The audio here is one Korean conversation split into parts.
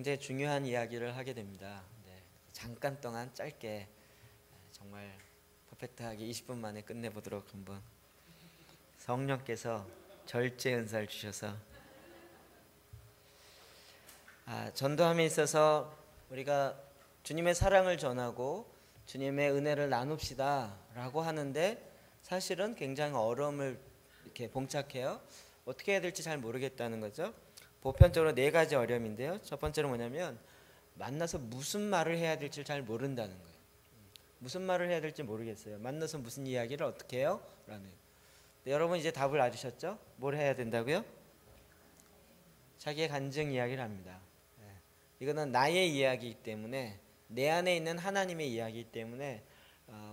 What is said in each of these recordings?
굉장히 중요한 이야기를 하게 됩니다. 네, 잠깐 동안 짧게 정말 퍼펙트하게 20분 만에 끝내보도록 한번. 성령께서 절제 은사를 주셔서 전도함에 있어서 우리가 주님의 사랑을 전하고 주님의 은혜를 나눕시다 라고 하는데 사실은 굉장히 어려움을 이렇게 봉착해요. 어떻게 해야 될지 잘 모르겠다는 거죠. 보편적으로 4가지 어려움인데요. 첫 번째는 뭐냐면 만나서 무슨 말을 해야 될지 잘 모른다는 거예요. 무슨 말을 해야 될지 모르겠어요. 만나서 무슨 이야기를 어떻게 해요? 라는. 여러분 이제 답을 알으셨죠? 뭘 해야 된다고요? 자기의 간증 이야기를 합니다. 이거는 나의 이야기이기 때문에, 내 안에 있는 하나님의 이야기이기 때문에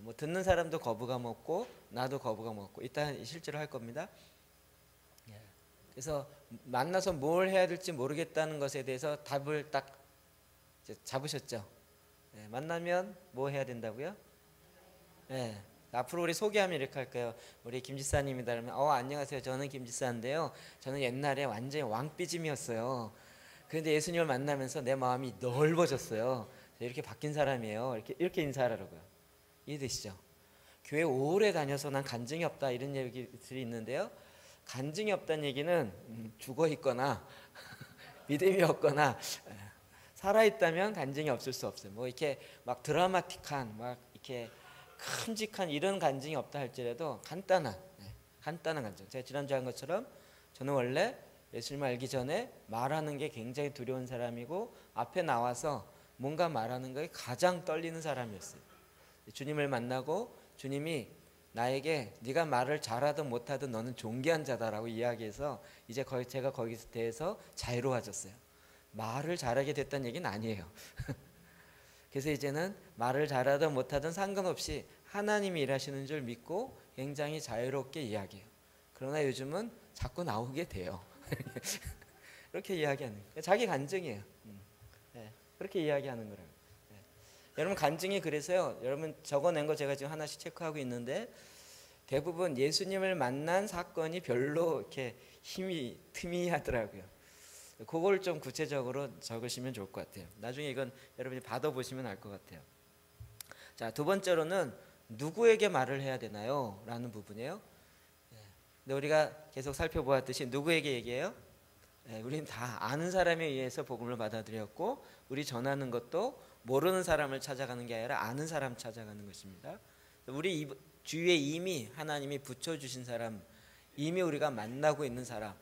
뭐 듣는 사람도 거부감 없고 나도 거부감 없고 이따 실제로 할 겁니다. 그래서 만나서 뭘 해야 될지 모르겠다는 것에 대해서 답을 딱 잡으셨죠? 만나면 뭐 해야 된다고요? 앞으로 우리 소개하면 이렇게 할까요? 우리 김지사님이다 그러면 안녕하세요. 저는 김지사인데요. 저는 옛날에 완전히 왕삐짐이었어요. 그런데 예수님을 만나면서 내 마음이 넓어졌어요. 이렇게 바뀐 사람이에요. 이렇게 인사하라고요. 이해되시죠? 교회 오래 다녀서 난 간증이 없다 이런 얘기들이 있는데요. 간증이 없다는 얘기는 죽어 있거나 믿음이 없거나 살아있다면 간증이 없을 수 없어요. 뭐 이렇게 막 드라마틱한 막 이렇게 큼직한 이런 간증이 없다 할지라도 간단한 간증. 제가 지난주에 한 것처럼 저는 원래 예수님을 알기 전에 말하는 게 굉장히 두려운 사람이고 앞에 나와서 뭔가 말하는 것에 가장 떨리는 사람이었어요. 주님을 만나고 주님이 나에게 네가 말을 잘하든 못하든 너는 존귀한 자다라고 이야기해서 이제 제가 거기서 대해서 자유로워졌어요. 말을 잘하게 됐다는 얘기는 아니에요. 그래서 이제는 말을 잘하든 못하든 상관없이 하나님이 일하시는 줄 믿고 굉장히 자유롭게 이야기해요. 그러나 요즘은 자꾸 나오게 돼요. 그렇게 이야기하는 거예요. 자기 간증이에요. 그렇게 이야기하는 거라고. 여러분 간증이 그래서요. 여러분 적어낸 거 제가 지금 하나씩 체크하고 있는데 대부분 예수님을 만난 사건이 별로 이렇게 힘이 틈이하더라고요. 그걸 좀 구체적으로 적으시면 좋을 것 같아요. 나중에 이건 여러분이 받아보시면 알 것 같아요. 자, 두 번째로는 누구에게 말을 해야 되나요? 라는 부분이에요. 근데 우리가 계속 살펴보았듯이 누구에게 얘기해요? 우리는 다 아는 사람에 의해서 복음을 받아들였고 우리 전하는 것도 모르는 사람을 찾아가는 게 아니라 아는 사람 찾아가는 것입니다. 우리 주위에 이미 하나님이 붙여주신 사람, 이미 우리가 만나고 있는 사람,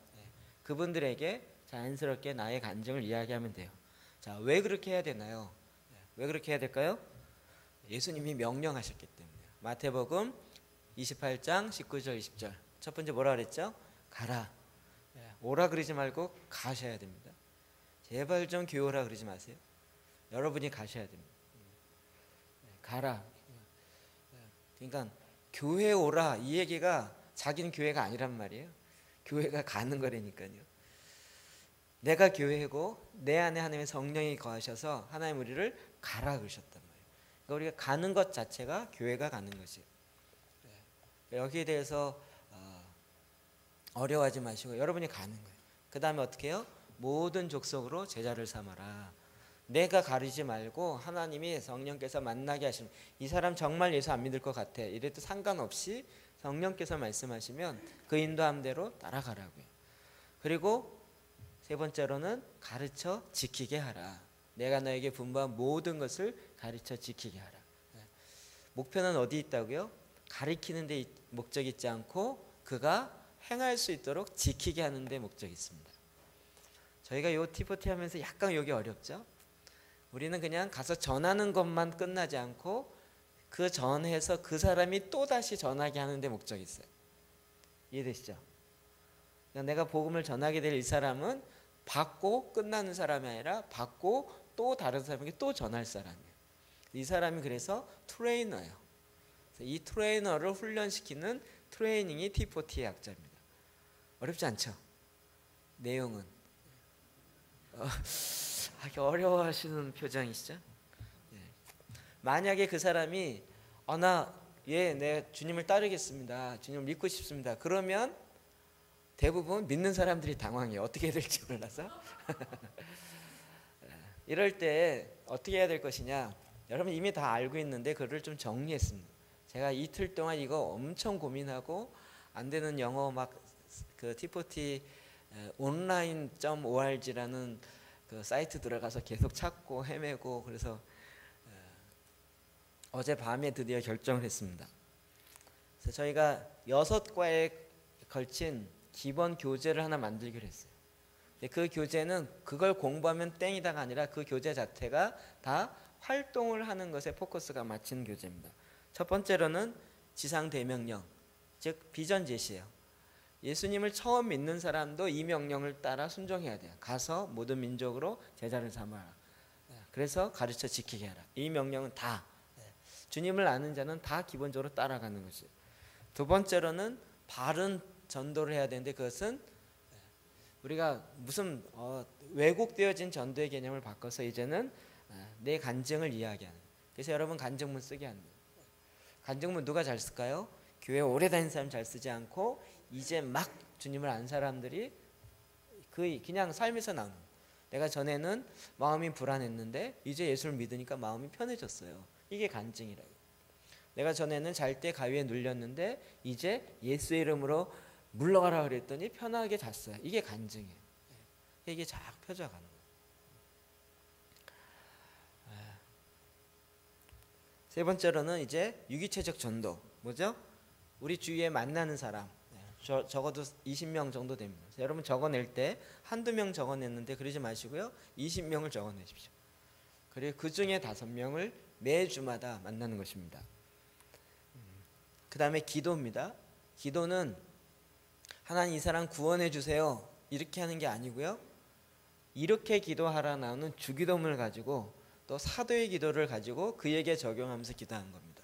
그분들에게 자연스럽게 나의 간증을 이야기하면 돼요. 자, 왜 그렇게 해야 되나요? 왜 그렇게 해야 될까요? 예수님이 명령하셨기 때문이에요. 마태복음 28장 19절 20절. 첫 번째 뭐라 그랬죠? 가라. 오라 그러지 말고 가셔야 됩니다. 제발 좀 교회 오라 그러지 마세요. 여러분이 가셔야 됩니다. 가라. 그러니까 교회 오라 이 얘기가 자기는 교회가 아니란 말이에요. 교회가 가는 거라니까요. 내가 교회고 내 안에 하나님의 성령이 거하셔서 하나님 우리를 가라 그러셨단 말이에요. 그러니까 우리가 가는 것 자체가 교회가 가는 것이에요. 여기에 대해서 어려워하지 마시고 여러분이 가는 거예요. 그 다음에 어떻게 해요? 모든 족속으로 제자를 삼아라. 내가 가르지 말고 하나님이 성령께서 만나게 하시면 이 사람 정말 예수 안 믿을 것 같아 이래도 상관없이 성령께서 말씀하시면 그 인도함대로 따라가라고요. 그리고 세 번째로는 가르쳐 지키게 하라. 내가 너에게 분부한 모든 것을 가르쳐 지키게 하라. 목표는 어디 있다고요? 가르치는 데 목적이 있지 않고 그가 행할 수 있도록 지키게 하는 데 목적이 있습니다. 저희가 요 T4T 하면서 약간 여기 어렵죠? 우리는 그냥 가서 전하는 것만 끝나지 않고 그 전해서 그 사람이 또다시 전하게 하는 데 목적이 있어요. 이해되시죠? 그러니까 내가 복음을 전하게 될 이 사람은 받고 끝나는 사람이 아니라 받고 또 다른 사람에게 또 전할 사람이에요. 이 사람이 그래서 트레이너예요. 이 트레이너를 훈련시키는 트레이닝이 T4T의 약자입니다. 어렵지 않죠? 내용은 어려워하시는 표정이시죠? 만약에 그 사람이 내 주님을 따르겠습니다. 주님을 믿고 싶습니다. 그러면 대부분 믿는 사람들이 당황해요. 어떻게 해야 될지 몰라서. 이럴 때 어떻게 해야 될 것이냐? 여러분 이미 다 알고 있는데 그를 좀 정리했습니다. 제가 이틀 동안 이거 엄청 고민하고 안 되는 영어 막 그 T4T online.org라는 그 사이트 들어가서 계속 찾고 헤매고 그래서 어제 밤에 드디어 결정을 했습니다. 그래서 저희가 6과에 걸친 기본 교재를 하나 만들기로 했어요. 그 교재는 그걸 공부하면 땡이다가 아니라 그 교재 자체가 다 활동을 하는 것에 포커스가 맞춘 교재입니다. 첫 번째로는 지상 대명령, 즉 비전 제시예요. 예수님을 처음 믿는 사람도 이 명령을 따라 순종해야 돼요. 가서 모든 민족으로 제자를 삼아라. 그래서 가르쳐 지키게 하라. 이 명령은 다 주님을 아는 자는 다 기본적으로 따라가는 것이에요. 두 번째로는 바른 전도를 해야 되는데 그것은 우리가 무슨 왜곡되어진 전도의 개념을 바꿔서 이제는 내 간증을 이야기하는. 그래서 여러분 간증문 쓰게 합니다. 간증문 누가 잘 쓸까요? 교회 오래 다닌 사람 잘 쓰지 않고 이제 막 주님을 안 사람들이 그냥 삶에서 나오는. 내가 전에는 마음이 불안했는데 이제 예수를 믿으니까 마음이 편해졌어요. 이게 간증이라고. 내가 전에는 잘 때 가위에 눌렸는데 이제 예수의 이름으로 물러가라 그랬더니 편하게 잤어요. 이게 간증이에요. 이게 쫙 펴져가는 거예요. 세 번째로는 이제 유기체적 전도. 뭐죠? 우리 주위에 만나는 사람. 적어도 20명 정도 됩니다. 여러분 적어낼 때 한두 명 적어냈는데 그러지 마시고요. 20명을 적어내십시오. 그리고 그 중에 5명을 매주마다 만나는 것입니다. 그 다음에 기도입니다. 기도는 하나님 이 사람 구원해 주세요 이렇게 하는 게 아니고요. 이렇게 기도하라 나오는 주기도문을 가지고 또 사도의 기도를 가지고 그에게 적용하면서 기도하는 겁니다.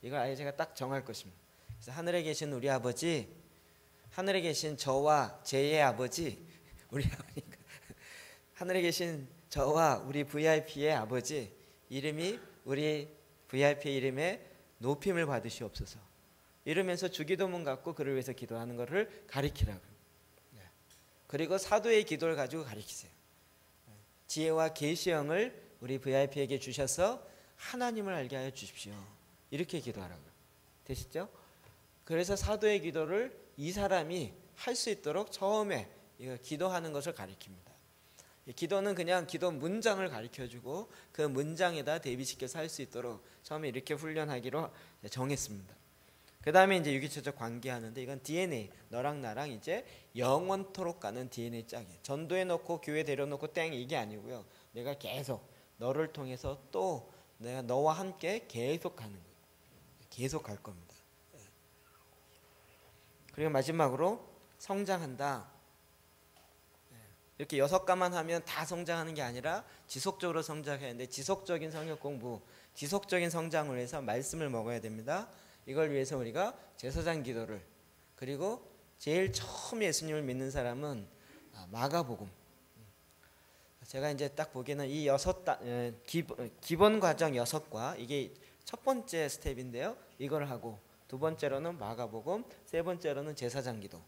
이걸 아예 제가 딱 정할 것입니다. 그래서 하늘에 계신 우리 아버지, 하늘에 계신 저와 제의 아버지, 우리 아버니까 하늘에 계신 저와 우리 VIP의 아버지, 이름이 우리 VIP의 이름에 높임을 받으시옵소서. 이러면서 주기도문 갖고 그를 위해서 기도하는 것을 가리키라고. 그리고 사도의 기도를 가지고 가리키세요. 지혜와 계시형을 우리 VIP에게 주셔서 하나님을 알게 하여 주십시오. 이렇게 기도하라고요. 되시죠? 그래서 사도의 기도를 이 사람이 할 수 있도록 처음에 기도하는 것을 가리킵니다. 기도는 그냥 기도 문장을 가르쳐주고 그 문장에다 대비시켜서 할 수 있도록 처음에 이렇게 훈련하기로 정했습니다. 그 다음에 이제 유기체적 관계하는데 이건 DNA, 너랑 나랑 이제 영원토록 가는 DNA 짝이에요. 전도해 놓고 교회 데려놓고 땡 이게 아니고요. 내가 계속 너를 통해서 또 내가 너와 함께 계속 가는 거예요. 계속 갈 겁니다. 그리고 마지막으로 성장한다. 이렇게 6가만 하면 다 성장하는 게 아니라 지속적으로 성장해야 하는데 지속적인 성역 공부, 지속적인 성장을 위해서 말씀을 먹어야 됩니다. 이걸 위해서 우리가 제사장 기도를, 그리고 제일 처음 예수님을 믿는 사람은 마가복음. 제가 이제 딱 보기에는 이 기본 과정 6과 이게 첫 번째 스텝인데요. 이걸 하고 두 번째로는 마가복음, 세 번째로는 제사장 기도.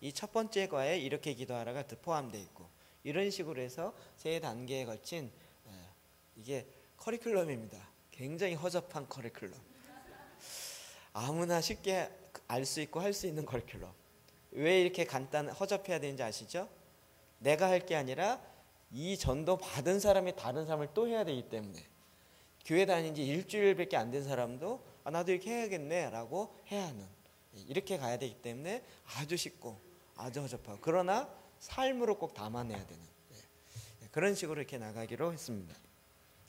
이 첫 번째 과에 이렇게 기도하라가 포함되어 있고 이런 식으로 해서 3단계에 걸친 이게 커리큘럼입니다. 굉장히 허접한 커리큘럼. 아무나 쉽게 알 수 있고 할 수 있는 커리큘럼. 왜 이렇게 허접해야 되는지 아시죠? 내가 할 게 아니라 이 전도 받은 사람이 다른 사람을 또 해야 되기 때문에 교회 다닌 지 일주일밖에 안 된 사람도 나도 이렇게 해야겠네 라고 해야 하는, 이렇게 가야 되기 때문에 아주 쉽고 아주 허접하고 그러나 삶으로 꼭 담아내야 되는 그런 식으로 이렇게 나가기로 했습니다.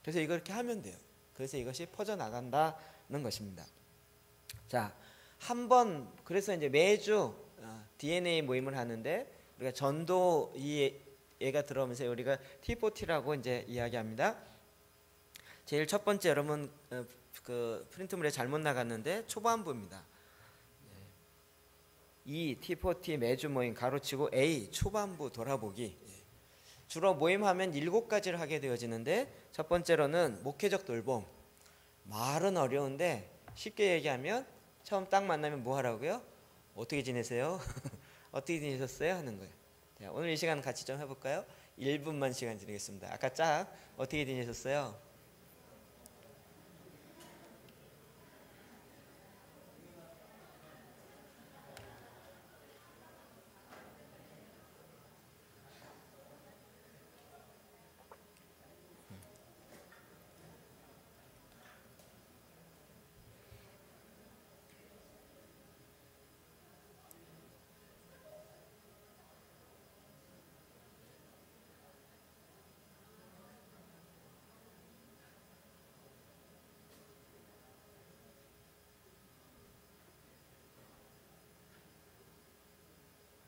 그래서 이걸 이렇게 하면 돼요. 그래서 이것이 퍼져나간다는 것입니다. 자, 한번 그래서 이제 매주 DNA 모임을 하는데 우리가 전도 얘가 들어오면서 우리가 T4T라고 이제 이야기합니다. 제일 첫 번째 여러분 그 프린트물에 잘못 나갔는데 초반부입니다. 이 T4T 매주 모임 가로치고 A 초반부 돌아보기. 주로 모임하면 7가지를 하게 되어지는데 첫 번째로는 목회적 돌봄. 말은 어려운데 쉽게 얘기하면 처음 딱 만나면 뭐 하라고요? 어떻게 지내세요? 어떻게 지내셨어요? 하는 거예요. 자, 오늘 이 시간 같이 좀 해볼까요? 1분만 시간 드리겠습니다. 아까 짝 어떻게 지내셨어요?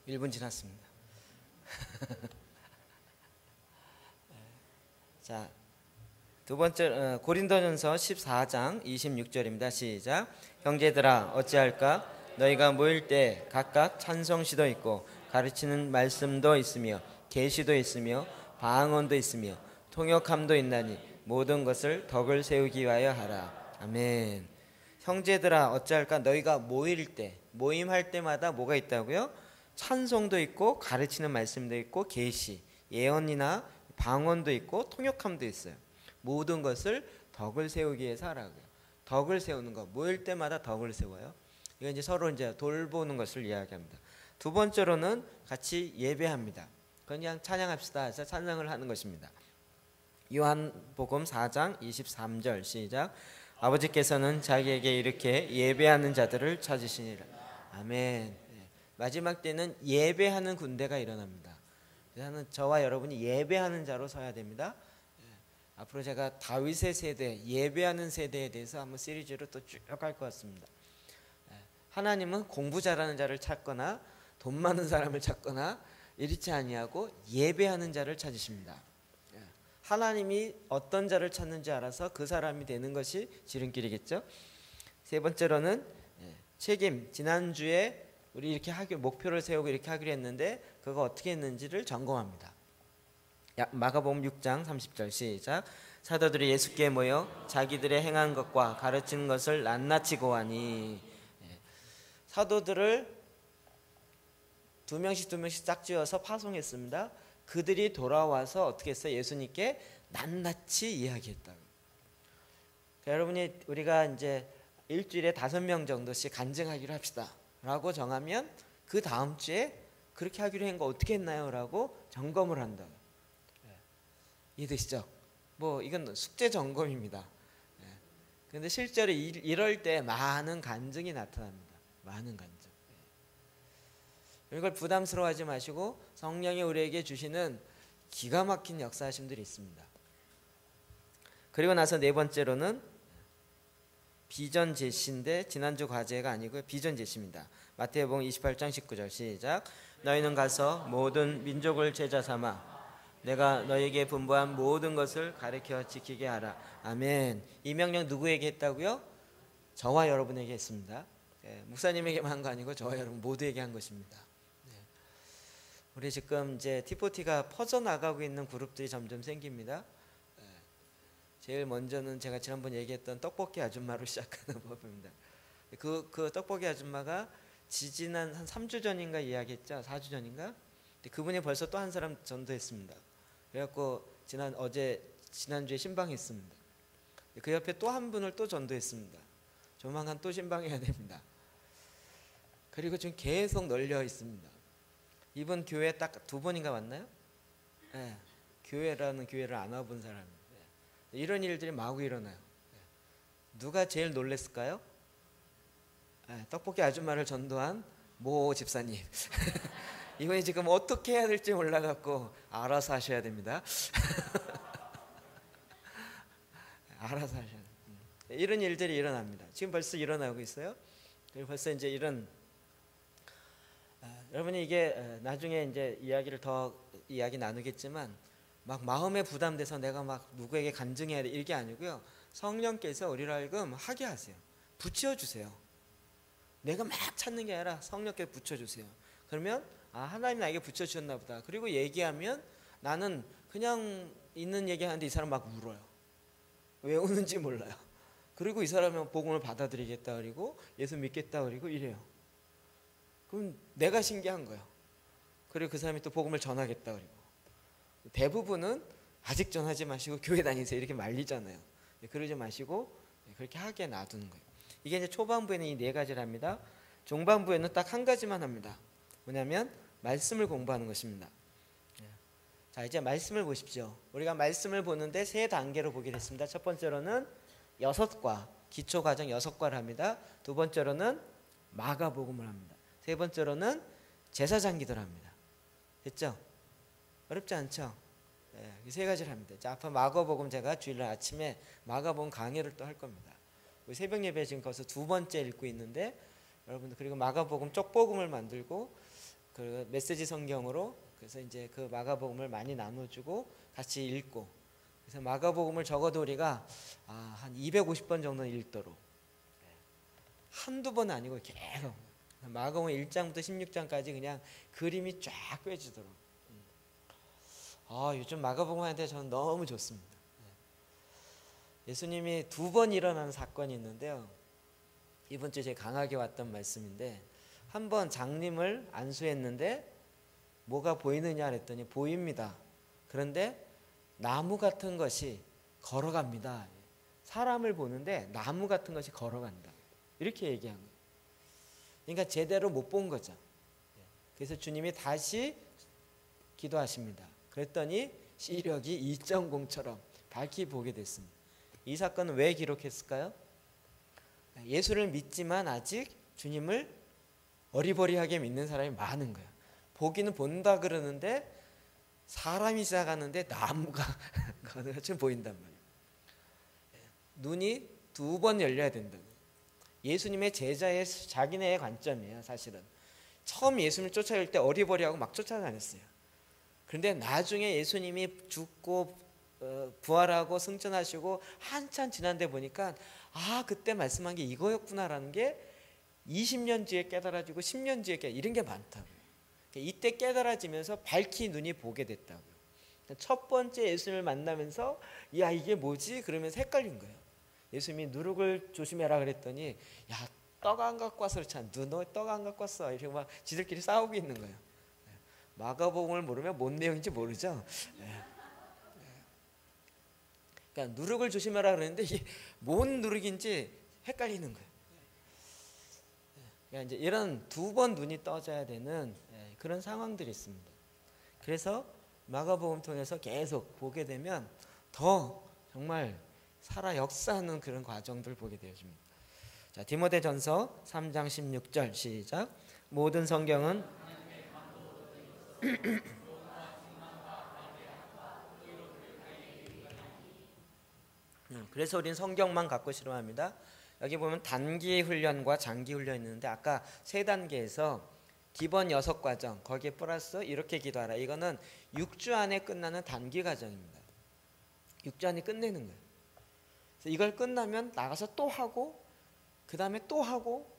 일 분 지났습니다. 자, 두 번째 고린도전서 14장 26절입니다. 시작. 형제들아 어찌할까? 너희가 모일 때 각각 찬송시도 있고 가르치는 말씀도 있으며 계시도 있으며 방언도 있으며 통역함도 있나니 모든 것을 덕을 세우기 위하여 하라. 아멘. 형제들아 어찌할까? 너희가 모일 때, 모임할 때마다 뭐가 있다고요? 찬송도 있고 가르치는 말씀도 있고 계시, 예언이나 방언도 있고 통역함도 있어요. 모든 것을 덕을 세우기 위해서 하라고요. 덕을 세우는 거, 모일 때마다 덕을 세워요. 이거 이제 서로 이제 돌보는 것을 이야기합니다. 두 번째로는 같이 예배합니다. 그냥 찬양합시다 해서 찬양을 하는 것입니다. 요한복음 4장 23절 시작. 아버지께서는 자기에게 이렇게 예배하는 자들을 찾으시니라. 아멘. 마지막 때는 예배하는 군대가 일어납니다. 그래서 저와 여러분이 예배하는 자로 서야 됩니다. 앞으로 제가 다윗의 세대, 예배하는 세대에 대해서 한번 시리즈로 또 쭉 할 것 같습니다. 하나님은 공부 잘하는 자를 찾거나 돈 많은 사람을 찾거나 이렇지 아니하고 예배하는 자를 찾으십니다. 하나님이 어떤 자를 찾는지 알아서 그 사람이 되는 것이 지름길이겠죠. 세 번째로는 책임. 지난주에 우리 이렇게 목표를 세우고 이렇게 하기로 했는데 그거 어떻게 했는지를 점검합니다. 마가복음 6장 30절 시작. 사도들이 예수께 모여 자기들의 행한 것과 가르치는 것을 낱낱이 고하니. 사도들을 두 명씩 짝지어서 파송했습니다. 그들이 돌아와서 어떻게 했어요? 예수님께 낱낱이 이야기했다. 여러분이 우리가 이제 일주일에 5명 정도씩 간증하기로 합시다 라고 정하면 그 다음 주에 그렇게 하기로 한 거 어떻게 했나요? 라고 점검을 한다. 이해되시죠? 뭐 이건 숙제 점검입니다. 그런데 실제로 이럴 때 많은 간증이 나타납니다. 많은 간증. 이걸 부담스러워하지 마시고 성령이 우리에게 주시는 기가 막힌 역사하심들이 있습니다. 그리고 나서 네 번째로는 비전 제시인데 지난주 과제가 아니고요. 비전 제시입니다. 마태복음 28장 19절 시작. 너희는 가서 모든 민족을 제자 삼아 내가 너희에게 분부한 모든 것을 가르쳐 지키게 하라. 아멘. 이 명령 누구에게 했다고요? 저와 여러분에게 했습니다. 목사님에게만 한 거 아니고 저와 여러분 모두에게 한 것입니다. 우리 지금 이제 T40가 퍼져나가고 있는 그룹들이 점점 생깁니다. 제일 먼저는 제가 지난번 얘기했던 떡볶이 아줌마로 시작하는 법입니다. 그 떡볶이 아줌마가 지지난 한 3주 전인가 이야기했죠. 4주 전인가? 근데 그분이 벌써 또 한 사람 전도했습니다. 그래갖고 지난주에 신방했습니다. 그 옆에 또 한 분을 또 전도했습니다. 조만간 또 신방해야 됩니다. 그리고 지금 계속 널려 있습니다. 이번 교회 딱 2번인가 왔나요? 네. 교회라는 교회를 안 와본 사람입니다. 이런 일들이 마구 일어나요. 누가 제일 놀랬을까요? 떡볶이 아줌마를 전도한 모 집사님. 이분이 지금 어떻게 해야 될지 몰라갖고 알아서 하셔야 됩니다. 알아서 하셔야 돼요. 이런 일들이 일어납니다. 지금 벌써 일어나고 있어요. 그리고 벌써 이제 여러분이 이게 나중에 이제 이야기 나누겠지만 막 마음에 부담돼서 내가 막 누구에게 간증해야 돼 이게 아니고요. 성령께서 우리를 하여금 하게 하세요. 붙여주세요. 내가 막 찾는 게 아니라 성령께서 붙여주세요. 그러면 하나님 나에게 붙여주셨나 보다. 그리고 얘기하면 나는 그냥 있는 얘기하는데 이 사람 막 울어요. 왜 우는지 몰라요. 그리고 이 사람은 복음을 받아들이겠다 그리고 예수 믿겠다 그리고 이래요. 그럼 내가 신기한 거예요. 그리고 그 사람이 또 복음을 전하겠다 그리고 대부분은 아직 전하지 마시고 교회 다니세요 이렇게 말리잖아요. 그러지 마시고 그렇게 하게 놔두는 거예요. 이게 이제 초반부에는 이 네 가지를 합니다. 중반부에는 딱 한 가지만 합니다. 뭐냐면 말씀을 공부하는 것입니다. 자, 이제 말씀을 보십시오. 우리가 말씀을 보는데 세 단계로 보게 됐습니다. 첫 번째로는 6과, 기초과정 6과를 합니다. 두 번째로는 마가복음을 합니다. 세 번째로는 제사장기도를 합니다. 됐죠? 어렵지 않죠? 네, 이 세 가지를 합니다. 자, 앞으로 마가복음 제가 주일날 아침에 마가복음 강의를 또 할 겁니다. 우리 새벽 예배 지금 거기서 두 번째 읽고 있는데 여러분들 그리고 마가복음 쪽복음을 만들고 그 메시지 성경으로 그래서 이제 그 마가복음을 많이 나눠주고 같이 읽고 그래서 마가복음을 적어도 우리가 한 250번 정도는 읽도록 한두 번 아니고 계속 마가복음 1장부터 16장까지 그냥 그림이 쫙 꿰지도록 요즘 마가복음 하는데 저는 너무 좋습니다. 예수님이 두 번 일어나는 사건이 있는데요. 이번 주에 제가 강하게 왔던 말씀인데 한 번 장님을 안수했는데 뭐가 보이느냐 그랬더니 보입니다. 그런데 나무 같은 것이 걸어갑니다. 사람을 보는데 나무 같은 것이 걸어간다. 이렇게 얘기한 거예요. 그러니까 제대로 못 본 거죠. 그래서 주님이 다시 기도하십니다. 그랬더니 시력이 2.0처럼 밝히 보게 됐습니다. 이 사건은 왜 기록했을까요? 예수를 믿지만 아직 주님을 어리버리하게 믿는 사람이 많은 거예요. 보기는 본다 그러는데 사람이 시작하는데 나무가 같이 보인단 말이에요. 눈이 두 번 열려야 된다고. 예수님의 제자의 자기네의 관점이에요. 사실은 처음 예수님을 쫓아갈 때 어리버리하고 막 쫓아다녔어요. 그런데 나중에 예수님이 죽고 부활하고 승천하시고 한참 지난 데 보니까 그때 말씀한 게 이거였구나라는 게 20년 뒤에 깨달아지고 10년 뒤에 이런 게 많다고요. 이때 깨달아지면서 밝히 눈이 보게 됐다고요. 첫 번째 예수님을 만나면서 야 이게 뭐지? 그러면서 헷갈린 거예요. 예수님이 누룩을 조심해라 그랬더니 야 떡 안 갖고 와서 그렇지 않아. 너 떡 안 갖고 왔어. 이렇게 막 지들끼리 싸우고 있는 거예요. 마가복음을 모르면 뭔 내용인지 모르죠. 그러니까 누룩을 조심해라 그랬는데 이게 뭔 누룩인지 헷갈리는 거예요. 그러니까 이제 이런 두 번 눈이 떠져야 되는 그런 상황들이 있습니다. 그래서 마가복음 통해서 계속 보게 되면 더 정말 살아 역사하는 그런 과정들을 보게 되어집니다. 자, 디모데전서 3장 16절 시작. 모든 성경은 그래서 우리는 성경만 갖고 실험합니다. 여기 보면 단기 훈련과 장기 훈련이 있는데 아까 세 단계에서 기본 6과정 거기에 플러스 이렇게 기도하라. 이거는 6주 안에 끝나는 단기 과정입니다. 6주 안에 끝내는 거예요. 그래서 이걸 끝나면 나가서 또 하고 그 다음에 또 하고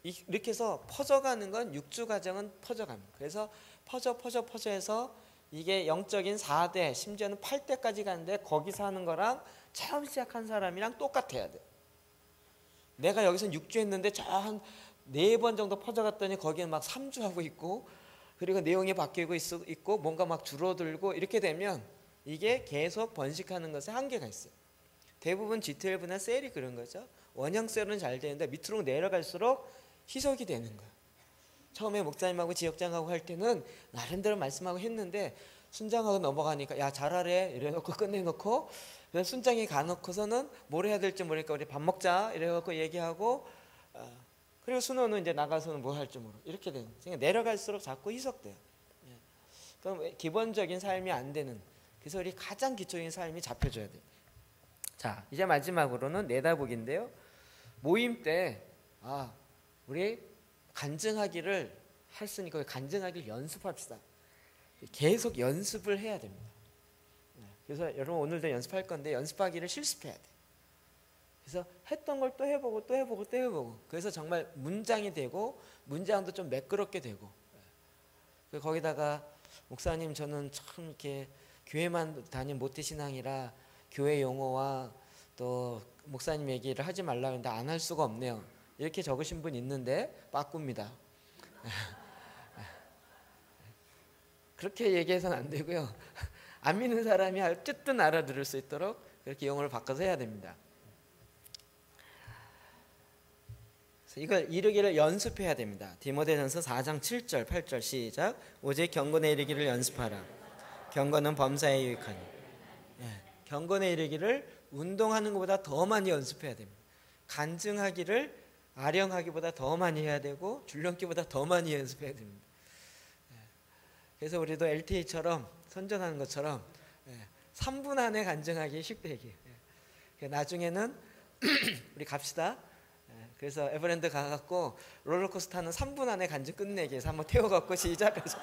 이렇게 해서 퍼져가는 건 6주 과정은 퍼져갑니다. 그래서 퍼져 해서 이게 영적인 4대 심지어는 8대까지 가는데 거기서 하는 거랑 처음 시작한 사람이랑 똑같아야 돼. 내가 여기서 6주 했는데 저 한 4번 정도 퍼져갔더니 거기는 막 3주 하고 있고 그리고 내용이 바뀌고 있고 뭔가 막 줄어들고 이렇게 되면 이게 계속 번식하는 것에 한계가 있어요. 대부분 G12나 셀이 그런 거죠. 원형 셀은 잘 되는데 밑으로 내려갈수록 희석이 되는 거예요. 처음에 목사님하고 지역장하고 할 때는 나름대로 말씀하고 했는데 순장하고 넘어가니까 야 잘하래 이래놓고 끝내놓고 순장이 가놓고서는 뭘 해야 될지 모르니까 우리 밥 먹자 이래갖고 얘기하고 그리고 순호는 이제 나가서는 뭐 할지 모르고 이렇게 되는 거예요. 내려갈수록 자꾸 희석돼요. 그럼 기본적인 삶이 안 되는 그래서 우리 가장 기초적인 삶이 잡혀줘야 돼요. 자 이제 마지막으로는 내다보기인데요. 모임 때 우리 간증하기를 했으니까 간증하기를 연습합시다. 계속 연습을 해야 됩니다. 그래서 여러분 오늘도 연습할 건데 연습하기를 실습해야 돼. 그래서 했던 걸 또 해보고 또 해보고 또 해보고 그래서 정말 문장이 되고 문장도 좀 매끄럽게 되고 거기다가 목사님 저는 참 이렇게 교회만 다닌 모태신앙이라 교회 용어와 또 목사님 얘기를 하지 말라고 했는데 안 할 수가 없네요. 이렇게 적으신 분 있는데 빠꾸입니다. 그렇게 얘기해서는 안 되고요. 안 믿는 사람이 어쨌든 알아들을 수 있도록 그렇게 용어를 바꿔서 해야 됩니다. 이걸 이르기를 연습해야 됩니다. 디모데전서 4장 7절 8절 시작. 오직 경건에 이르기를 연습하라. 경건은 범사에 유익하니. 경건에 이르기를 운동하는 것보다 더 많이 연습해야 됩니다. 간증하기를 아령하기보다 더 많이 해야 되고 줄넘기보다 더 많이 연습해야 됩니다. 그래서 우리도 LTE처럼 선전하는 것처럼 3분 안에 간증하기 쉽게 나중에는 우리 갑시다. 그래서 에버랜드 가갖고 롤러코스터는 3분 안에 간증 끝내기 해서 한번 태워갖고 시작해서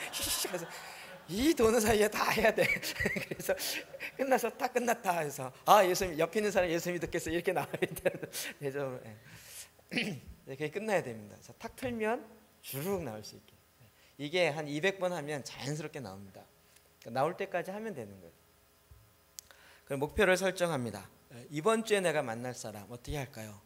이 도는 사이에 다 해야 돼. 그래서 끝나서 다 끝났다 해서 예수님 옆에 있는 사람 예수 믿었겠어 이렇게 나와야 되죠. 이렇게 끝나야 됩니다. 탁 틀면 주르륵 나올 수 있게. 이게 한 200번 하면 자연스럽게 나옵니다. 그러니까 나올 때까지 하면 되는 거예요. 그럼 목표를 설정합니다. 이번 주에 내가 만날 사람 어떻게 할까요?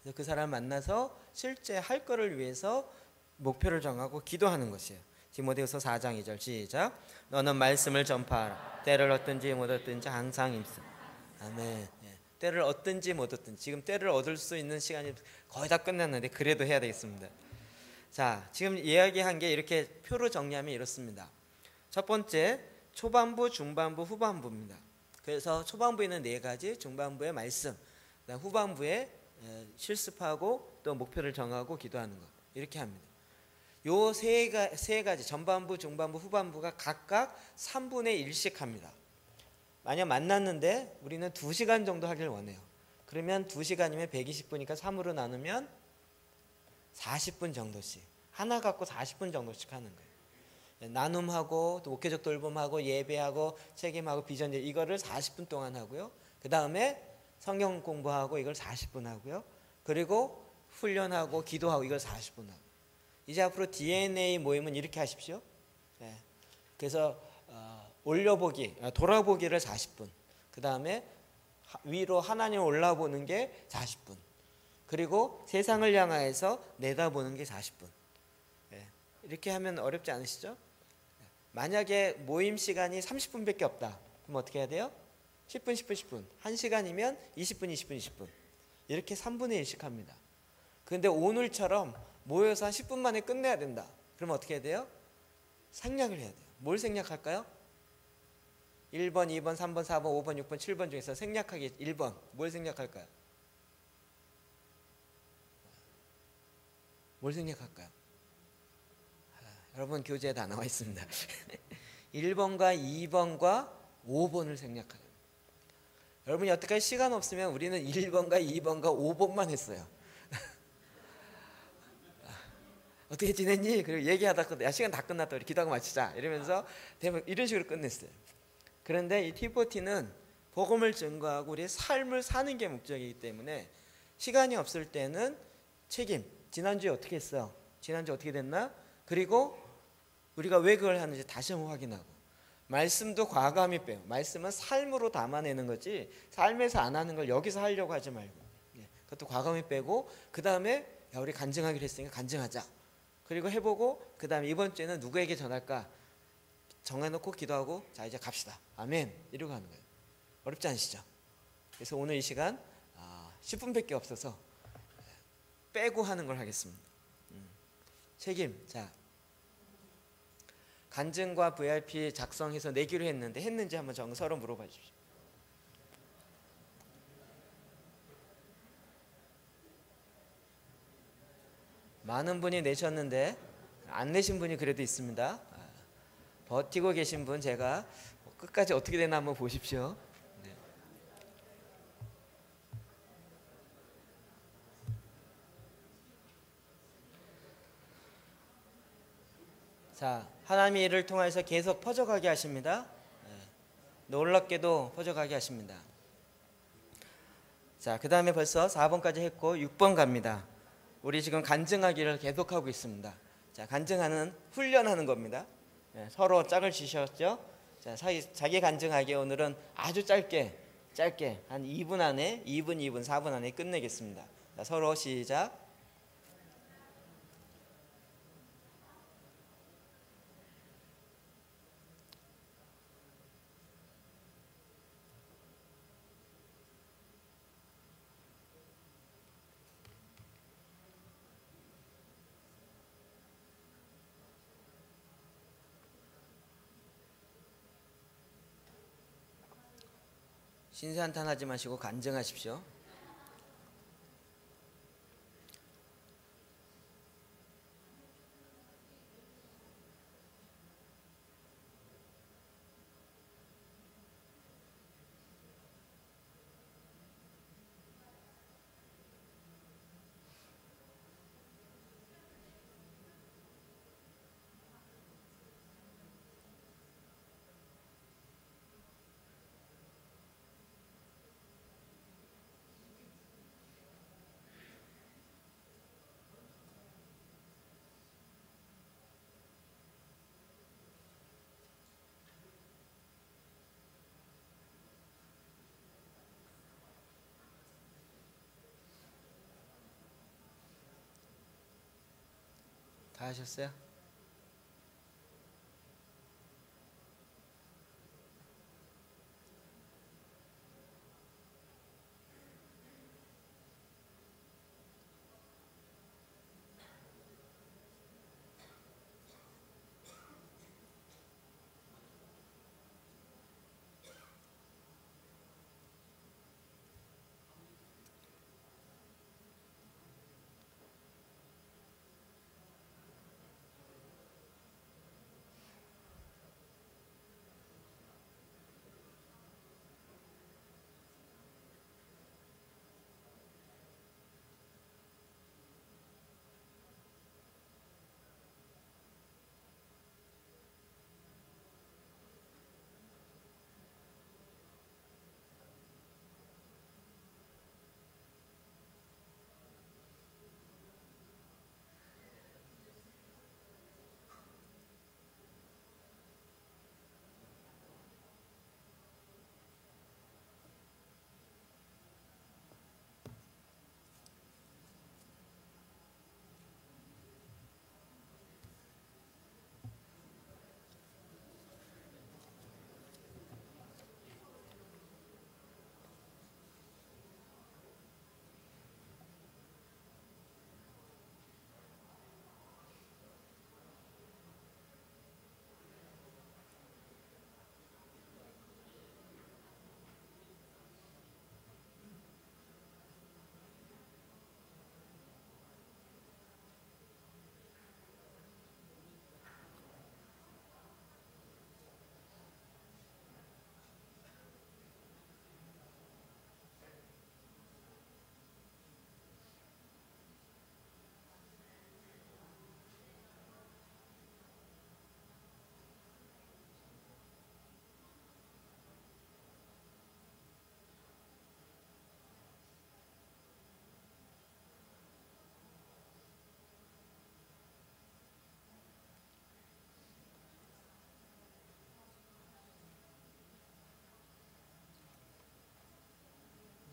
그래서 그 사람 만나서 실제 할 거를 위해서 목표를 정하고 기도하는 것이에요. 디모데후서 4장 2절 시작. 너는 말씀을 전파하라. 때를 얻든지 못 얻든지 항상 힘쓰. 아멘. 때를 얻든지 못 얻든지. 지금 때를 얻을 수 있는 시간이 거의 다 끝났는데 그래도 해야 되겠습니다. 자, 지금 이야기한 게 이렇게 표로 정리하면 이렇습니다. 첫 번째, 초반부, 중반부, 후반부입니다. 그래서 초반부에는 4가지, 중반부에 말씀, 그다음 후반부에 실습하고 또 목표를 정하고 기도하는 것. 이렇게 합니다. 요 세 가지, 전반부, 중반부, 후반부가 각각 3분의 1씩 합니다. 만약 만났는데 우리는 2시간 정도 하길 원해요. 그러면 2시간이면 120분이니까 3으로 나누면 40분 정도씩. 하나 갖고 40분 정도씩 하는 거예요. 나눔하고 또 목회적 돌봄하고 예배하고 책임하고 비전 이거를 40분 동안 하고요. 그 다음에 성경 공부하고 이걸 40분 하고요. 그리고 훈련하고 기도하고 이걸 40분 하고. 이제 앞으로 DNA 모임은 이렇게 하십시오. 그래서 올려보기, 돌아보기를 40분. 그 다음에 위로 하나님 올라보는 게 40분. 그리고 세상을 향하여서 내다보는 게 40분. 이렇게 하면 어렵지 않으시죠? 만약에 모임 시간이 30분밖에 없다. 그럼 어떻게 해야 돼요? 10분, 10분, 10분. 1시간이면 20분, 20분, 20분. 이렇게 3분의 1씩 합니다. 그런데 오늘처럼 모여서 한 10분 만에 끝내야 된다. 그럼 어떻게 해야 돼요? 생략을 해야 돼요. 뭘 생략할까요? 1번, 2번, 3번, 4번, 5번, 6번, 7번 중에서 생략하기 1번. 뭘 생략할까요? 뭘 생략할까요? 여러분 교재에 다 나와 있습니다. 1번과 2번과 5번을 생략하는. 여러분이 여태까지 시간 없으면 우리는 1번과 2번과 5번만 했어요. 어떻게 지냈니? 그리고 얘기하다가 야 시간 다 끝났다. 우리 기도하고 마치자. 이러면서 이런 식으로 끝냈어요. 그런데 이 T40는 복음을 증거하고 우리의 삶을 사는 게 목적이기 때문에 시간이 없을 때는 책임. 지난주에 어떻게 했어? 지난주 어떻게 됐나? 그리고 우리가 왜 그걸 하는지 다시 한번 확인하고. 말씀도 과감히 빼요. 말씀은 삶으로 담아내는 거지 삶에서 안 하는 걸 여기서 하려고 하지 말고. 그것도 과감히 빼고 그 다음에 야 우리 간증하기로 했으니까 간증하자. 그리고 해보고 그 다음에 이번 주에는 누구에게 전할까 정해놓고 기도하고 자 이제 갑시다. 아멘. 이러고 하는 거예요. 어렵지 않으시죠? 그래서 오늘 이 시간 10분밖에 없어서 빼고 하는 걸 하겠습니다. 책임. 자 간증과 VIP 작성해서 내기로 했는지 한번 서로 물어봐 주십시오. 많은 분이 내셨는데 안 내신 분이 그래도 있습니다. 버티고 계신 분 제가 끝까지 어떻게 되나 한번 보십시오. 네. 자, 하나님의 일을 통해서 계속 퍼져가게 하십니다. 놀랍게도 퍼져가게 하십니다. 자, 그 다음에 벌써 4번까지 했고 6번 갑니다. 우리 지금 간증하기를 계속하고 있습니다. 자, 간증하는 훈련하는 겁니다. 서로 짝을 지셨죠? 자, 자기 간증하기 오늘은 아주 짧게 한 2분 안에 2분, 4분 안에 끝내겠습니다. 자, 서로 시작. 신세 한탄하지 마시고 간증하십시오. 다 하셨어요?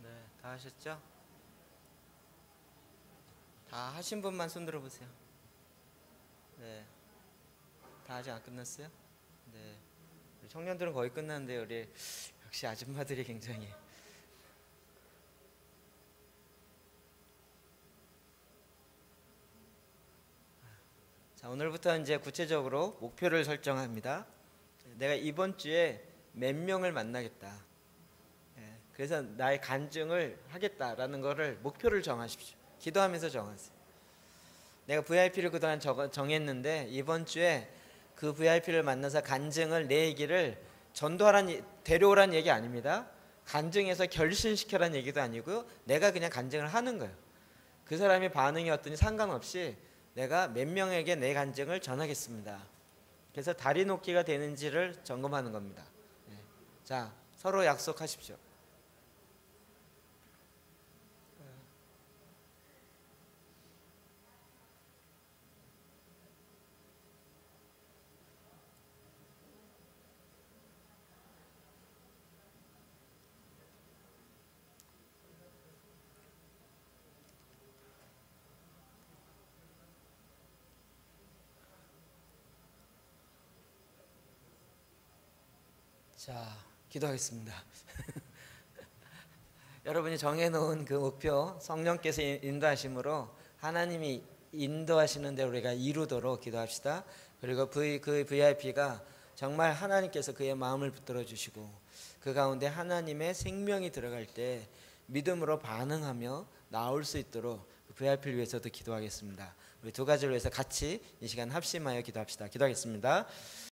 네, 다 하셨죠? 다 하신 분만 손 들어보세요. 네, 다 아직 안 끝났어요? 네, 우리 청년들은 거의 끝났는데 우리 역시 아줌마들이 굉장히. 자, 오늘부터 이제 구체적으로 목표를 설정합니다. 내가 이번 주에 몇 명을 만나겠다. 예, 그래서 나의 간증을 하겠다라는 거를 목표를 정하십시오. 기도하면서 정하세요. 내가 VIP를 그동안 정했는데 이번 주에 그 VIP를 만나서 간증을 내 얘기를 데려오란 얘기 아닙니다. 간증해서 결신시켜란 얘기도 아니고요. 내가 그냥 간증을 하는 거예요. 그 사람이 반응이 어떠니 상관없이 내가 몇 명에게 내 간증을 전하겠습니다. 그래서 다리 놓기가 되는지를 점검하는 겁니다. 네. 자, 서로 약속하십시오. 자, 기도하겠습니다. 여러분이 정해놓은 그 목표, 성령께서 인도하심으로 하나님이 인도하시는 대로 우리가 이루도록 기도합시다. 그리고 그 VIP가 정말 하나님께서 그의 마음을 붙들어 주시고 그 가운데 하나님의 생명이 들어갈 때 믿음으로 반응하며 나올 수 있도록 VIP를 위해서도 기도하겠습니다. 우리 두 가지를 위해서 같이 이 시간 합심하여 기도합시다. 기도하겠습니다.